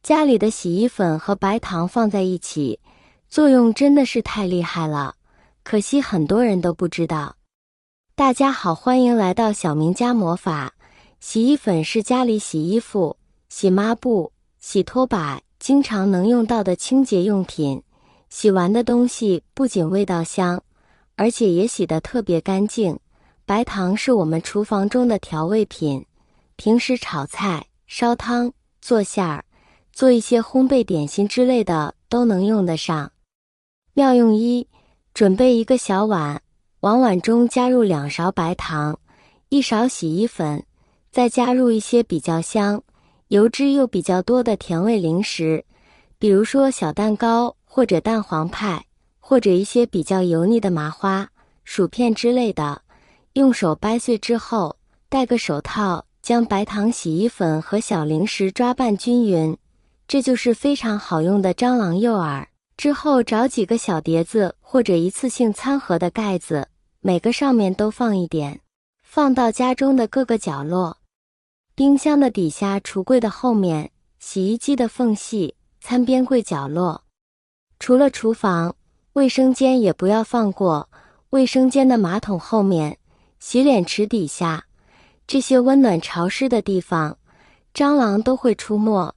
家里的洗衣粉和白糖放在一起，作用真的是太厉害了，可惜很多人都不知道。大家好，欢迎来到小明家魔法。洗衣粉是家里洗衣服、洗抹布、洗拖把经常能用到的清洁用品。洗完的东西不仅味道香，而且也洗得特别干净。白糖是我们厨房中的调味品，平时炒菜、烧汤、做馅儿、做一些烘焙点心之类的都能用得上。妙用一：准备一个小碗，往碗中加入2勺白糖、1勺洗衣粉，再加入一些比较香、油脂又比较多的甜味零食，比如说小蛋糕或者蛋黄派，或者一些比较油腻的麻花、薯片之类的。用手掰碎之后，戴个手套，将白糖、洗衣粉和小零食抓拌均匀，这就是非常好用的蟑螂诱饵。之后找几个小碟子或者一次性餐盒的盖子，每个上面都放一点，放到家中的各个角落。冰箱的底下、橱柜的后面、洗衣机的缝隙、餐边柜角落。除了厨房，卫生间也不要放过。卫生间的马桶后面、洗脸池底下，这些温暖潮湿的地方，蟑螂都会出没。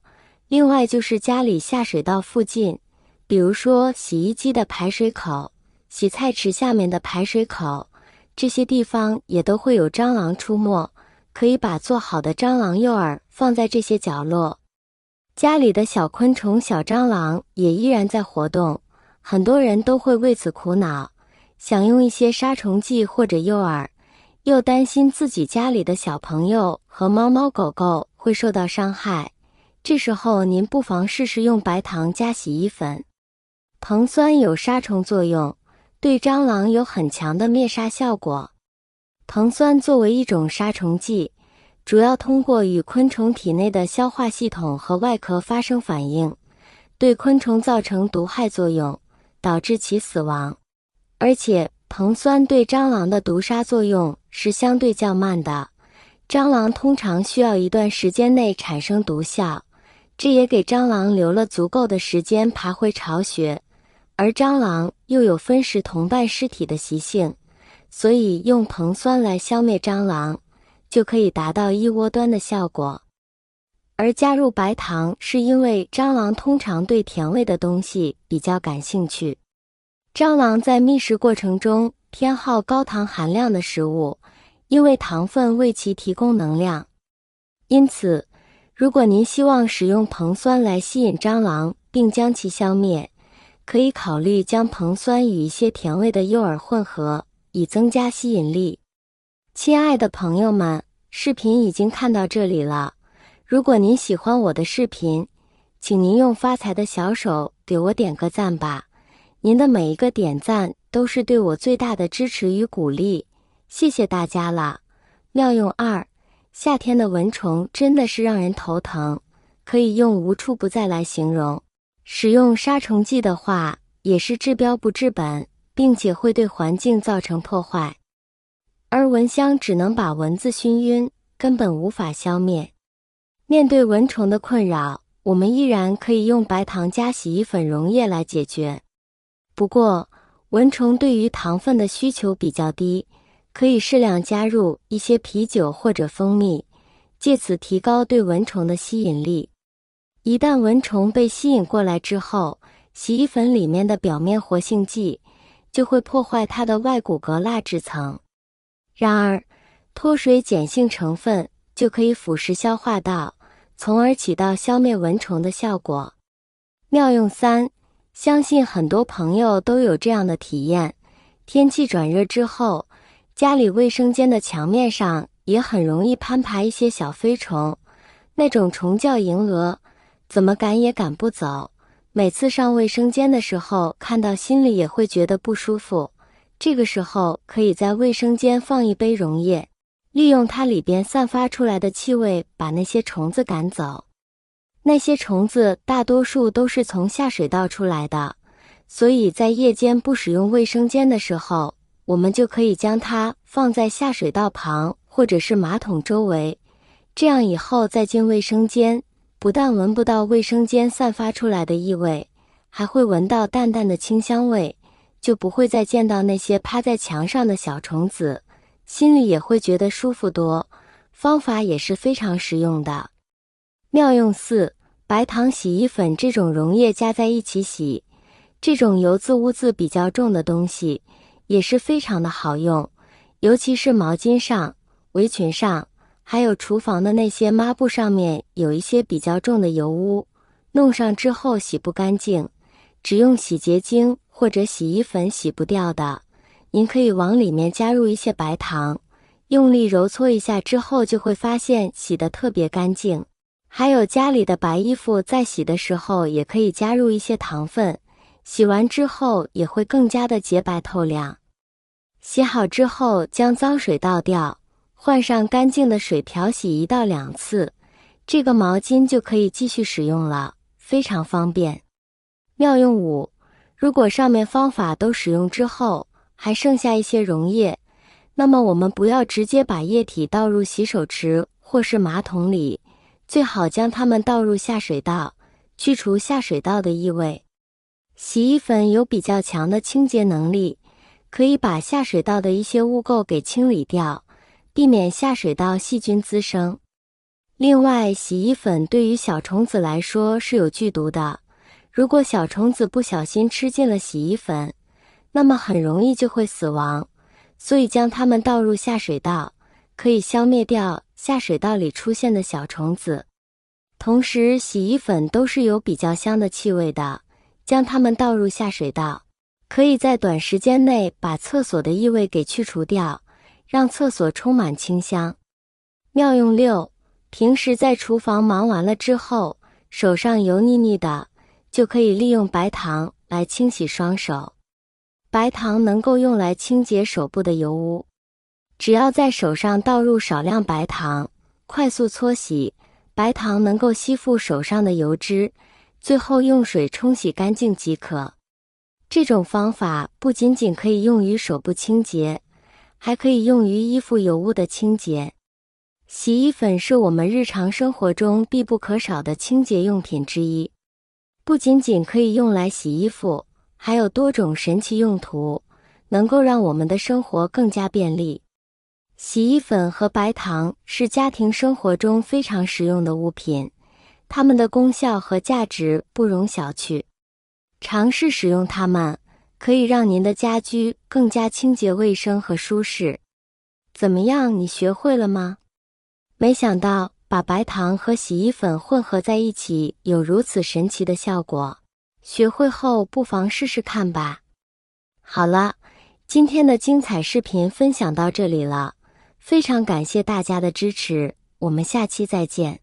另外就是家里下水道附近，比如说洗衣机的排水口、洗菜池下面的排水口，这些地方也都会有蟑螂出没，可以把做好的蟑螂诱饵放在这些角落。家里的小昆虫、小蟑螂也依然在活动，很多人都会为此苦恼，想用一些杀虫剂或者诱饵，又担心自己家里的小朋友和猫猫狗狗会受到伤害。这时候您不妨试试用白糖加洗衣粉。硼酸有杀虫作用，对蟑螂有很强的灭杀效果。硼酸作为一种杀虫剂，主要通过与昆虫体内的消化系统和外壳发生反应，对昆虫造成毒害作用，导致其死亡。而且硼酸对蟑螂的毒杀作用是相对较慢的，蟑螂通常需要一段时间内产生毒效，这也给蟑螂留了足够的时间爬回巢穴。而蟑螂又有分食同伴尸体的习性，所以用硼酸来消灭蟑螂，就可以达到一窝端的效果。而加入白糖是因为蟑螂通常对甜味的东西比较感兴趣。蟑螂在觅食过程中偏好高糖含量的食物，因为糖分为其提供能量。因此，如果您希望使用硼酸来吸引蟑螂并将其消灭，可以考虑将硼酸与一些甜味的诱饵混合，以增加吸引力。亲爱的朋友们，视频已经看到这里了。如果您喜欢我的视频，请您用发财的小手给我点个赞吧。您的每一个点赞都是对我最大的支持与鼓励，谢谢大家了。妙用2：夏天的蚊虫真的是让人头疼，可以用无处不在来形容。使用杀虫剂的话，也是治标不治本，并且会对环境造成破坏。而蚊香只能把蚊子熏晕，根本无法消灭。面对蚊虫的困扰，我们依然可以用白糖加洗衣粉溶液来解决。不过，蚊虫对于糖分的需求比较低，可以适量加入一些啤酒或者蜂蜜，借此提高对蚊虫的吸引力。一旦蚊虫被吸引过来之后，洗衣粉里面的表面活性剂就会破坏它的外骨骼蜡质层。然而，脱水碱性成分就可以腐蚀消化道，从而起到消灭蚊虫的效果。妙用3：相信很多朋友都有这样的体验，天气转热之后，家里卫生间的墙面上也很容易攀爬一些小飞虫，那种虫叫银蛾，怎么赶也赶不走。每次上卫生间的时候看到心里也会觉得不舒服。这个时候可以在卫生间放一杯溶液，利用它里边散发出来的气味把那些虫子赶走。那些虫子大多数都是从下水道出来的，所以在夜间不使用卫生间的时候，我们就可以将它放在下水道旁或者是马桶周围，这样以后再进卫生间，不但闻不到卫生间散发出来的异味，还会闻到淡淡的清香味，就不会再见到那些趴在墙上的小虫子，心里也会觉得舒服多。方法也是非常实用的。妙用4：白糖洗衣粉这种溶液加在一起洗，这种油渍污渍比较重的东西也是非常的好用，尤其是毛巾上、围裙上，还有厨房的那些抹布上面有一些比较重的油污，弄上之后洗不干净，只用洗洁精或者洗衣粉洗不掉的，您可以往里面加入一些白糖，用力揉搓一下之后就会发现洗得特别干净。还有家里的白衣服在洗的时候也可以加入一些糖分，洗完之后也会更加的洁白透亮。洗好之后将脏水倒掉，换上干净的水漂洗1到2次，这个毛巾就可以继续使用了，非常方便。妙用5：如果上面方法都使用之后还剩下一些溶液，那么我们不要直接把液体倒入洗手池或是马桶里，最好将它们倒入下水道，去除下水道的异味。洗衣粉有比较强的清洁能力，可以把下水道的一些污垢给清理掉，避免下水道细菌滋生。另外，洗衣粉对于小虫子来说是有剧毒的，如果小虫子不小心吃进了洗衣粉，那么很容易就会死亡，所以将它们倒入下水道，可以消灭掉下水道里出现的小虫子。同时，洗衣粉都是有比较香的气味的，将它们倒入下水道，可以在短时间内把厕所的异味给去除掉，让厕所充满清香。妙用6：平时在厨房忙完了之后，手上油腻腻的，就可以利用白糖来清洗双手。白糖能够用来清洁手部的油污，只要在手上倒入少量白糖，快速搓洗，白糖能够吸附手上的油脂，最后用水冲洗干净即可。这种方法不仅仅可以用于手部清洁，还可以用于衣服油污的清洁。洗衣粉是我们日常生活中必不可少的清洁用品之一，不仅仅可以用来洗衣服，还有多种神奇用途，能够让我们的生活更加便利。洗衣粉和白糖是家庭生活中非常实用的物品，它们的功效和价值不容小觑。尝试使用它们，可以让您的家居更加清洁卫生和舒适。怎么样，你学会了吗？没想到把白糖和洗衣粉混合在一起有如此神奇的效果，学会后不妨试试看吧。好了，今天的精彩视频分享到这里了，非常感谢大家的支持，我们下期再见。